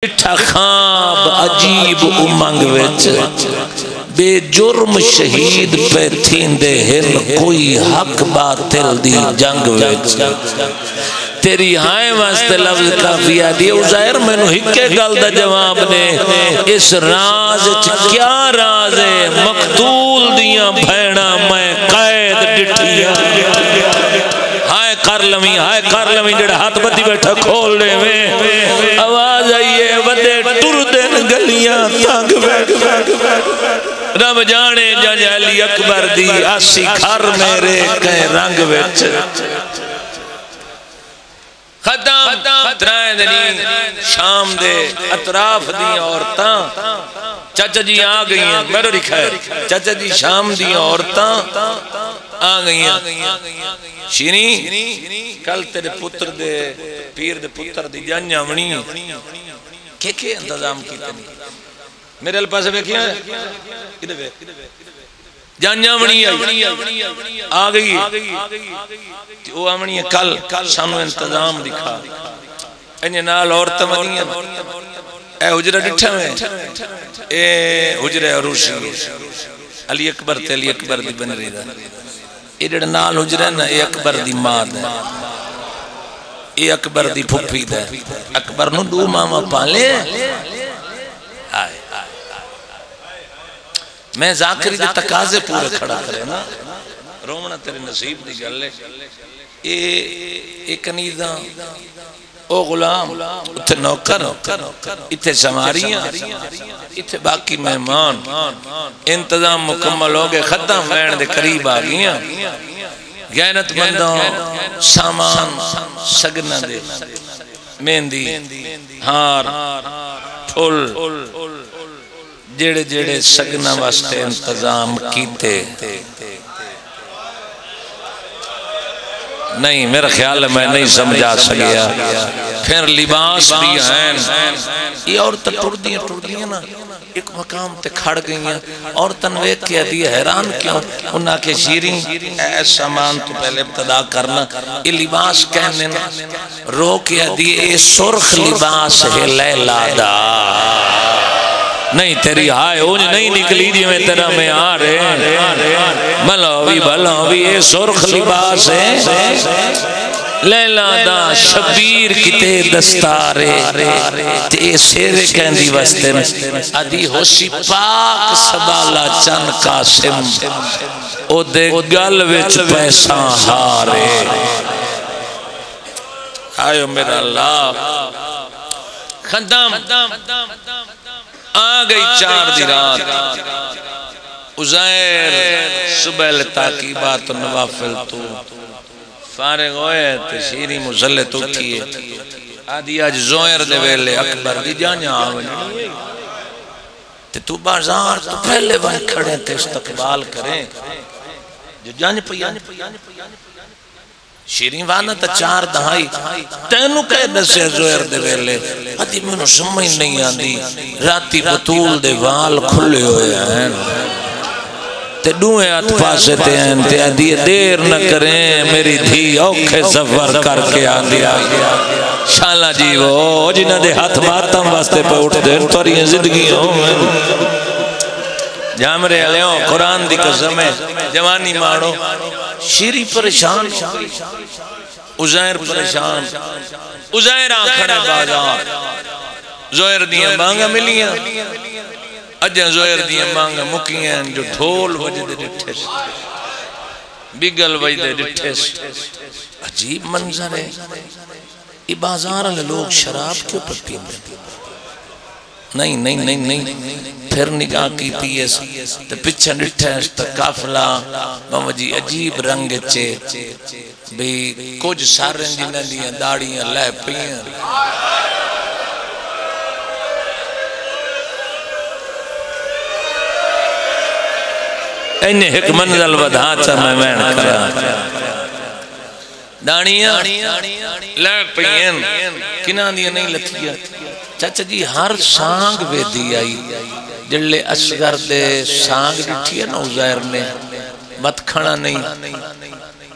اٹھا خواب عجیب امنگ وچ بے جرم شہید پہ تھیندے ہن کوئی حق باطل دی جنگ وچ تیری ہائیں واسطے لفظ کافیہ دی عزیر میں نو ہکے گل دا جواب نے اس راز کیا راز ہے مقتول دیاں بھیڑا میں قید ڈٹھیا ہائے کر لویں جڑا ہاتھ بدی بیٹھا کھول لے میں آواز آئیے ودے ٹر دین گلیاں تانگ بیٹھ رب جانے جانے علی اکبر دی آسی گھر میرے کہیں رنگ وچ ختم ترائے دنی شام دے اطراف دی عورتاں چچا جی آ گئی ہیں میرے لکھا ہے چچا جی شام دی عورتاں آ گئی ہیں شیریں کل تیرے پتر دے پیر دے پتر دی جانیاں ونی کے انتظام کیتے نہیں میرے الپاس میں کیا ہے جانیاں ونی آ گئی وہ آمنی ہے کل سانو انتظام دکھا انہیں نال عورت منی اے حجرہ ڈٹھا میں اے حجرہ عروشی علی اکبر تے علی اکبر دی بن رہی دا اے جڑا نال حجرہ نا اے اکبر دی ماں دا اے اکبر دی پھپھی دا اکبر نو دو ماما پالے آئے میں ذاکری دے تقاضے پورے کھڑا کرے نا رومنا تیرے نصیب دی گلے اے کنیدہ او غلام اتھے نوکر اتھے سماریاں اتھے باقی مہمان انتظام مکمل ہو گئے ختم وین دے قریب آگیاں غیرت مندوں سامان سگنہ دے مہندی ہار پھول جڑے جڑے سگنہ واسطے انتظام کیتے نہیں میرا خیال ہے میں نہیں سمجھا سکیا پھر لباس بھی ہیں یہ عورتیں ٹوڑ دیاں نا ایک مقام تے کھڑ گئی ہیں عورتن ویک کیا دیا حیران کیوں انہاں کے شیریں اے سامان تو پہلے ابتدا کرنا یہ لباس کہنے نا رو کیا دیا یہ سرخ لباس ہے لیلہ دا نہیں تیری ہائے اونج نہیں نکلی دی میں تیرا میں آ رہے بھلاوی یہ سرخ لباس ہے لیلہ دا شبیر کتے دستارے تے سیرے کہندی وستن ادھی ہوشی پاک سبالا چن قاسم او دے گل وچ پیسہ ہارے آئیو میرا اللہ خندام آ گئی 4 دی رات عزیر صبح لتاقیبات و نوافل تو فارغ ہوئے تے شیری مسلط اٹھئے آدھی آج زوئر دے ویلے اکبر دی جانیاں آونی تے تو بازار تو پہلے بن کھڑے تے استقبال کریں جو جانی پیانی شیریں وانا تا 4 دہائی تینو کہے دسے زوئر دے ویلے آدھی میں نو سمجھ نہیں آندی راتی بطول دے وال کھلے ہوئے ہیں تے دوئے ات پاسے تے ہیں تے آدھی دیر نہ کریں میری دھی اوکھے سفر کر کے آندھی آگیا شالا جی وہ جنہ دے ہاتھ ماتم واسطے پہ اٹھ دے توری زندگی ہوں جامرے علیوں قرآن دی قسم ہے جوانی مارو شیری پریشان عزیر پریشان عزیر آنکھڑے بازار زوئر دیاں مانگا ملیاں اجھا زوئر دیاں مانگا مکیاں جو ڈھول وجدے ڈٹھس بگل وجدے ڈٹھس عجیب منظر ہے یہ بازار والے لوگ شراب کیوں پر پیندے نہیں پھر نگاہ کی پیس تو پچھا نٹھس تو کافلہ ماما جی عجیب رنگ چے بھی کچھ سارن جنہ دیاں داڑیاں لے پیاں انہیں ایک منزل ودھا چا میں وین کرا داڑیاں لے پیاں کناں دیاں نہیں لتھیا چاچا جی ہر سانگ وے دی آئی جلے اصغر دے سانگ ڈٹھی ہے نا عزیر نے مت کھڑا نہیں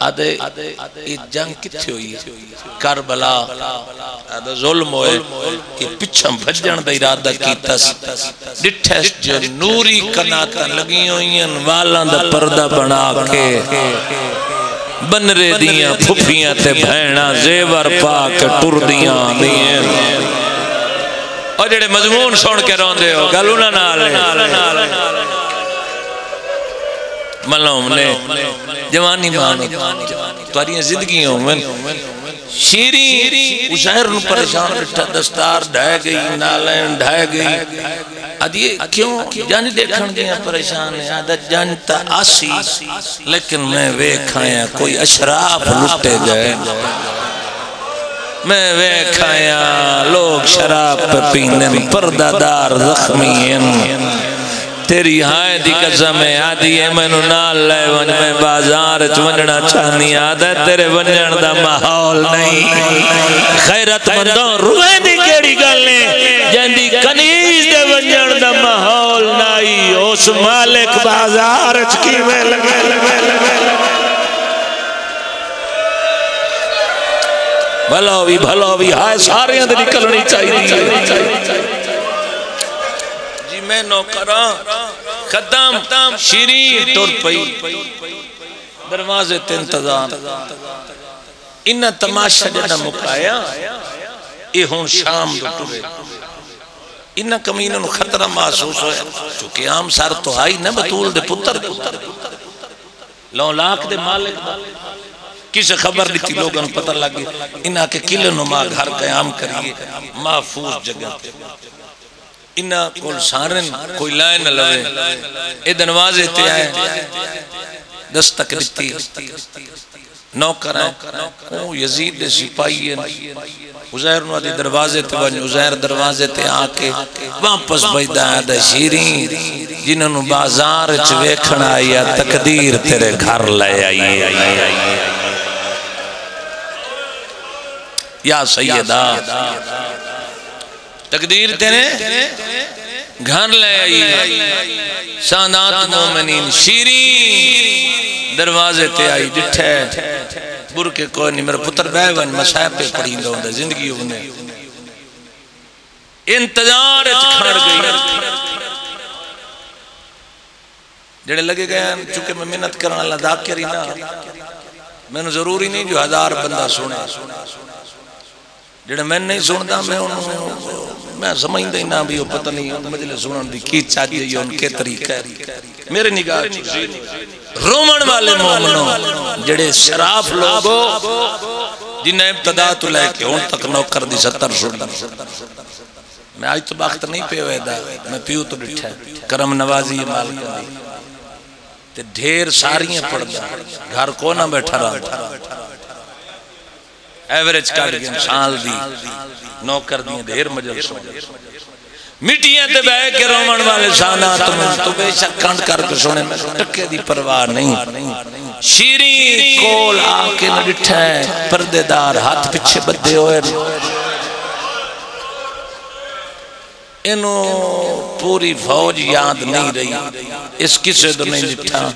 آدھے یہ جنگ کتھے ہوئی کربلا آدھے ظلم ہوئے یہ پچھم بھجن دا ارادہ کیتا ڈٹھیس جو نوری کناتا لگی ہوئی ہیں والان دا پردہ بنا کے بنرے دیاں پھپیاں تے بھینا زیور پا کے ٹر دیاں دیاں اور جڑے مضمون سن کے رون دے ہو گلونا نالے ملوم نے جوانی مانو تواری زندگی ہوں میں شیری عزیر نو پریشان رٹھا دستار ڈھائے گئی نالین ڈھائے گئی آدھیے کیوں جانی دیکھن دیا پریشان ہے آدھا جانتا آسی لیکن میں ویکھایا کوئی اشراف لٹے گئے میں ویکھایا لوگ شراب پہ پینے پردہ دار زخمی ہیں تیری ہائے دی قسم ہے آدھی ہے میں نو نال لے ونج میں بازار چونجنا چاہنی آدھا تیرے ونجن دا محول نہیں خیرت مندوں روئے دی کیڑی گلیں جندی کنیز دے ونجن دا محول نہیں اس مالک بازار چکی میں لگے بھلوی ہائے سارے اندر نکلنی چاہیے جی میں نوکران خدام شیرین ٹور پئی دروازے تے انتظام انہا تماشا جنہ مکایا اے ہون شام دو ٹورے انہا کمینوں خطرہ محسوس ہویا چونکہ عام سار تو آئی نہ بطول دے پتر لون لاکھ دے مالک کسی خبر نہیں تھی لوگوں نے پتہ لگی انہا کے کلے نما گھر قیام کریے محفوظ جگہ انہا کول سارن کوئی لائن نہ لوے اے دنوازے تے آئے دستک دیتی نوکر ہیں یزید دے سپاہی ہیں عزیر نو آدھی دروازے تے بنی عزیر دروازے تے آکے واپس بجدہ آدھا شیرین جنہوں نے بازار چویکھنا آیا تقدیر تیرے گھر لے آئی یا سیدہ تقدیر تیرے گھر لے آئی سانات مومنین شیرین دروازے تے آئی جٹھے برکے کوئی نہیں میرا پتر بیوان مسائب پہ پڑھیں دوں دے زندگی ہونے انتظار کھڑ گئی جڑے لگے گئے ہیں چونکہ میں محنت کرنا اللہ دا کری نا میں نے ضروری نہیں جو 1000 بندہ سنے جڑے میں نہیں سنتا میں سمجھ دے نا بھی وہ پتہ نہیں مجلے سنن دی کی چاہیے ان کے طریقہ ہے میرے نگاہ رومن والے مومنوں جڑے شراف لوگوں جنہیں ابتدا تو لے کے ان تک نوکر دی 70 سن میں آج تو وقت نہیں پہ ہوئے دا میں پیو تو ڈٹھا کرم نوازی مالک دی تے ڈھیر ساریاں پڑھ دا گھر کو نہ بیٹھا رہا ایوریج کارڈ گئے سال دی نوکر دیئے دیر مجلس مٹیاں تے بے کے رومن والے سانات تو بے شک کانٹ کر کے سونے میں ٹکے دی پرواہ نہیں شیرین کول آکے نہ ڈٹھا ہے پردے دار ہاتھ پچھے بدے ہوئے انہوں پوری فوج یاد نہیں رہی اس کسے تو نہیں ڈٹھا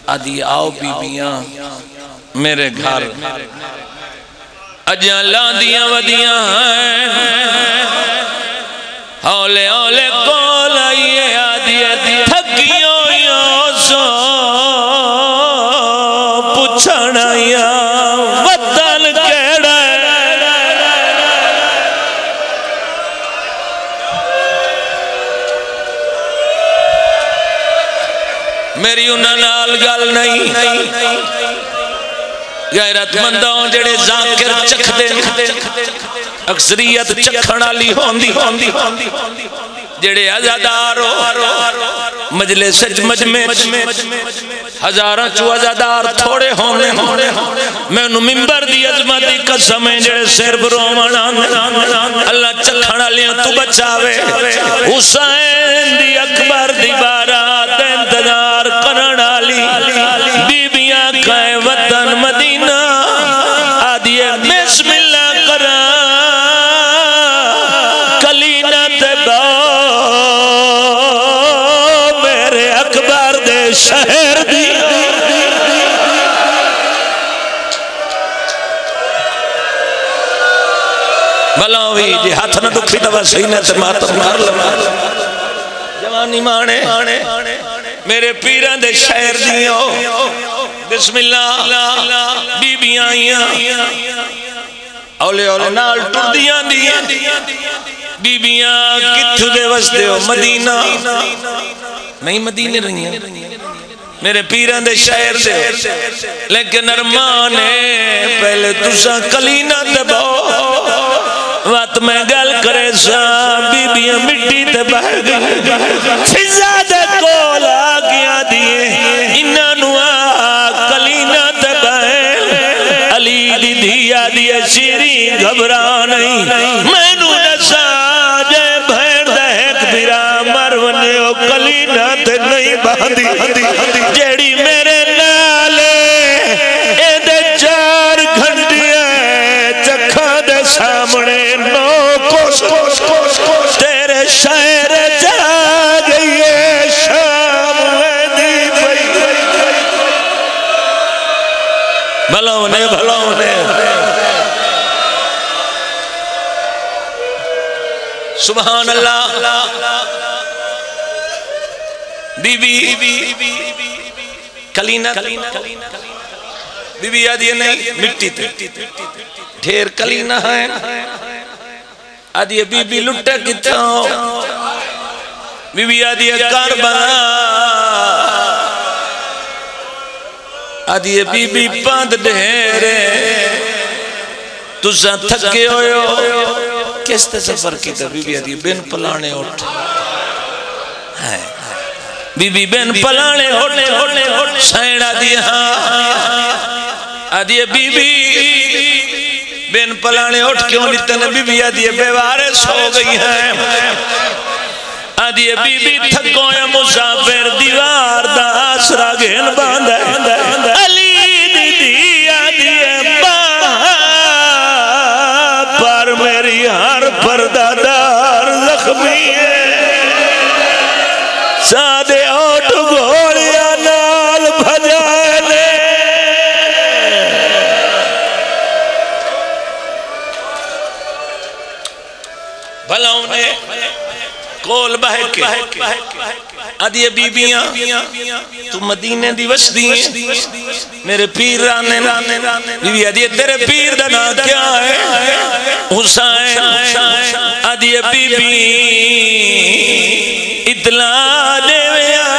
آدھی آؤ بی بیاں میرے گھر اجاں لاندیاں ودیاں ہیں ہولے ہولے کول آئیے آدھی آدھی تھکیوں یوں سو پچھنا یا وطن کیڑا میری انہاں نال گل نہیں غیرت مندوں جڑے ذاکر چکھ دے اکثریت چکھنا لی ہوندی جڑے عزادار مجلس مجمع ہزاراں چو عزادار تھوڑے ہونے میں انہوں ممبر دی عظمتی قسمیں جڑے سر برومن اللہ چکھنا لیا تو بچاوے حسین دی اکبر دی بارات انتظار کرنا لی بی بیاں کھائے وطن مدینہ آدھیے بسم اللہ کرا کلینہ تبا میرے اکبر دے شہر دی بلاوی جی ہاتھ نہ دکھی تو سینے تے ماتم مار لما جوانی مانے میرے پیران دے شہر دیو بسم اللہ بی بی آئیاں اولے اولے نال ٹر دیاں دیاں بی بیاں کتھو دے وستے ہو مدینہ نہیں مدینے رہی ہیں میرے پیران دے شہر دے لیکن ارمانے پہلے تسا کلینہ دباؤ وقت میں گل کرے سا بی بیاں مٹی تے بہر گئی فضا دے کولا کیا دیئے انہنوا کلینہ تے بہر علی دی دیا دیئے شیری گھبرا نہیں میں نو نسا جے بہر دہک بیرا مرونے او کلینہ تے نہیں باندھی جیڑی میرے نالے اے دے 4 گھنٹیاں چکھا دے سامنے نو کوش تیرے شہر جا گئی ہے شام دی پئی بھلونے بھلونے سبحان اللہ بی بی کلینہ بی بی آدھی نہیں مٹی تے ڈھیر کلینہ ہے آدھی بی بی لٹا کتا ہو بی بی آدھی کاربنا آدھی بی بی پاند ڈھیرے تُسا تھکے ہوئے کس تے سفر کی تا بی بی آدھی بین پلانے اٹھ بی بی بین پلانے اٹھ سائنہ دی ہاں آدھی بی بی بین پلانے اٹھ کیوں نیتن بی بی آدھی بیوارے سو گئی ہیں آدھی بی بی تھکوں یا مسافر دیوار دا آسرا گھن باندھا علی دی دی آدھی پر میری ہر پردہ دار زخمی ہے سادے اوٹ گھوڑیا نال بھجانے بھلاؤنے کول بہکے آدھی بی بیاں تو مدینے دی وسدی ہیں میرے پیر رانے بی بی آدھی تیرے پیر دنا کیا ہے حسین آدھی بی بی اطلاع دے ویا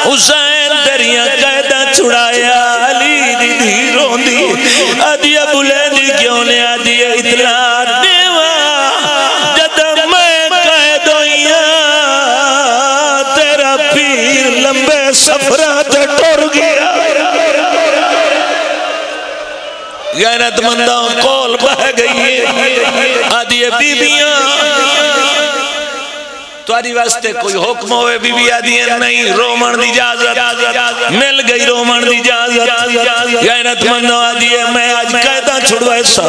حسین دریاں قیدہ چھڑایا علی دی دی رون دی آدھی بلے دی کیوں نے آدھی اطلاع دے ویا جد میں قیدویاں تیرا پیر لمبے سفرات ٹور گیا غیرت مندوں کول بہ گئی آدھی بی بیاں تواری واسطے کوئی حکم ہوئے بی بی آدھی نہیں رومن دی اجازت مل گئی رومن دی اجازت غیرت مندوں آدھی میں آج قیدہ چھڑوائے سا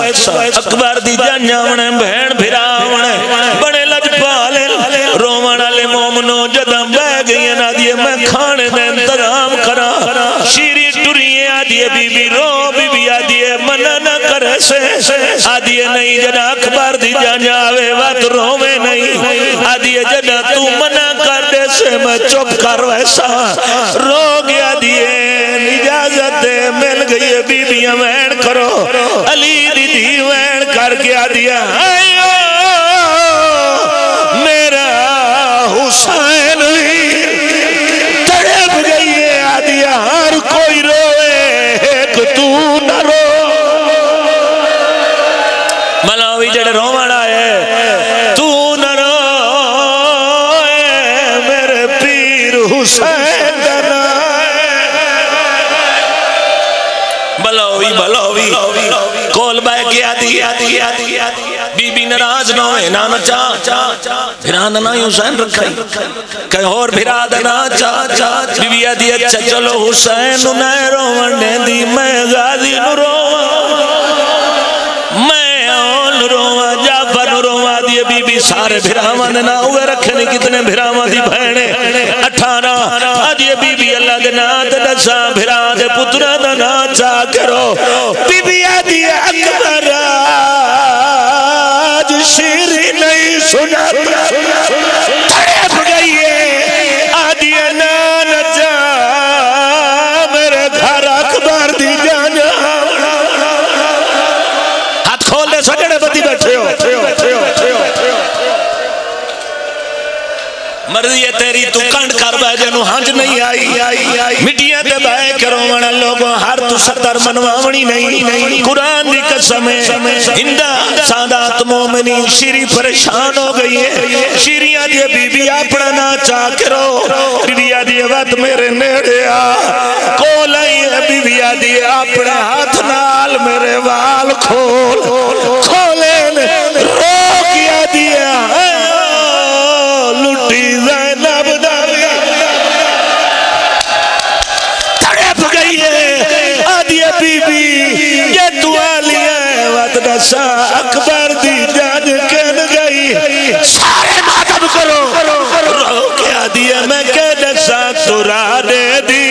اکبر دی جانیاونے بہن بھراونے بڑے لج پالے رومن علی مومنوں جدہ بہ گئی آدھی میں کھانے دے انتظام کرا شیری ٹوریے آدھی بی بی رو بی بی آدھی منہ نہ کرے سے آدھی نہیں جدہ اکبر دی جانیاوے وقت رومے نہیں آدھی جدہ تو منع کر دے سے میں چپ کر ویسا رو گیا دیئے اجازت مل گئی بی بیاں وین کرو علی دی دی وین کر گیا دیا آئیو میرا حسین تڑپ گئی ہے آدیا ہر کوئی روئے ایک تو نہ رو ملاوی جڑے رومن آئے تو نہ رو حسین دنا بلوی کول بہ گیا دی بی بی نراز نوے نانا چاہ بھران نہ حسین رکھائی کہیں اور بھرا دنا چاہ بی بی آدھی اچھا چلو حسین نہ روان دے دی میں غازی نو روان میں اون روان جعفر نو روان دی بی بی سارے بھرامان نہ ہوئے رکھنے کتنے بھرامان دی بھینے 18 آدھی بی بی اللہ دے نات دسا بھران دے پترہ دا نات چاہ کرو بی بی آدھی اکبر آج مرضی ہے تیری تو کنڈ کر بے جنو ہنج نہیں آئی مٹیاں تے بے کرو منا لوگوں ہر تو 70 منواونی نہیں قرآن دی قسم ہے ہندہ سادات مومنین شیری پریشان ہو گئی ہے شیریاں دی بی بی اپنا نا چاہ کرو بی بی دی وقت میرے نیڑے آ کولائی ہے بی بی دی اپنے ہاتھ نال میرے وال کھولیں روکیا دیا لٹی زینب داری تڑپ گئی ہے آدھی بی بی یہ تو آلی ہے وقت نسا اکبر دی جان کہن گئی سارے ماتم کرو روکیا دیا میں کہن سا تو را دے دی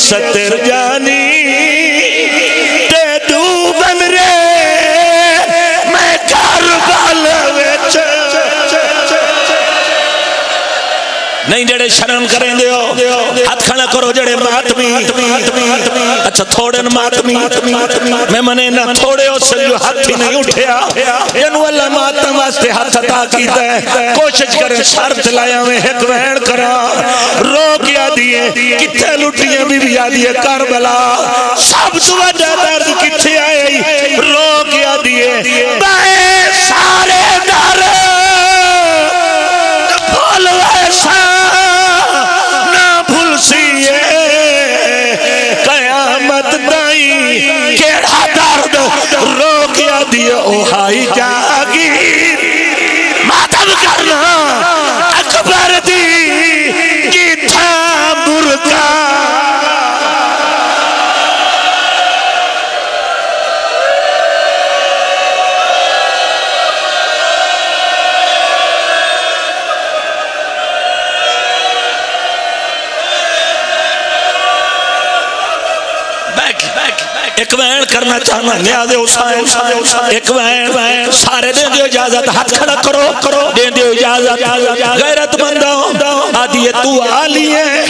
ستر جانی تے دو بن رے میں کاربال ویچ نہیں جڑے شرم کریں دیو ہاتھ کھڑا کرو جڑے ماتمی اچھا تھوڑے ماتمی میں منے نہ تھوڑے ہو سے جو ہاتھ ہی نہیں اٹھیا جنو اللہ ماتم واسطے ہاتھ عطا کیتا ہے کوشش کریں شرط لایا میں ایک وہن کرا رو کیا دیئے کتھے لٹیاں بھی بھی آدیئے کربلا سب تو وجہ درد کتھے آئے رو کیا دیئے بائے سارے در بھول ویسا نہ بھول سیئے قیامت دائی کیڑا درد رو کیا دیئے اوہائی جاگیر ماتم کرنا اکبر دی ایک وین کرنا چاہنا نیاز حسین ایک وین سارے دیں دیو اجازت ہاتھ کھڑا کرو دیں دیو اجازت غیرت مندوں آدھی تو آلی ہے